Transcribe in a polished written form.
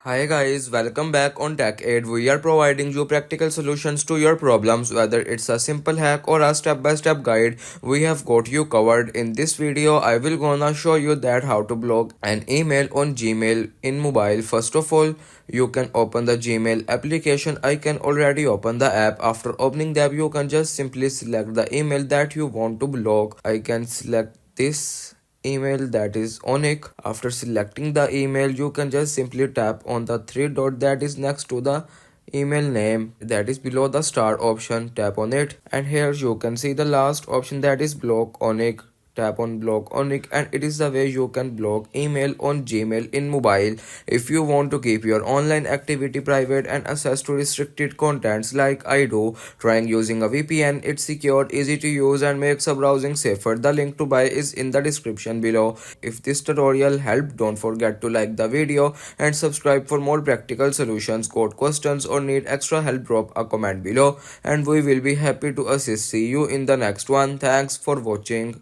Hi guys, welcome back on Tech Aid. We are providing you practical solutions to your problems, whether it's a simple hack or a step-by-step guide. We have got you covered. In this video, I will gonna show you that how to block an email on Gmail in mobile. First of all, you can open the Gmail application. I can already open the app. After opening the app, you can just simply select the email that you want to block. I can select this email, that is Onik. After selecting the email, you can just simply tap on the three dot that is next to the email name, that is below the star option. Tap on it, and here you can see the last option, that is block Onik. Tap on block Onik, and it is the way you can block email on Gmail in mobile. If you want to keep your online activity private and access to restricted contents like I do, trying using a VPN. It's secure, easy to use, and makes a browsing safer. The link to buy is in the description below. If this tutorial helped, don't forget to like the video and subscribe for more practical solutions. Got questions or need extra help, drop a comment below and we will be happy to assist. See you in the next one. Thanks for watching.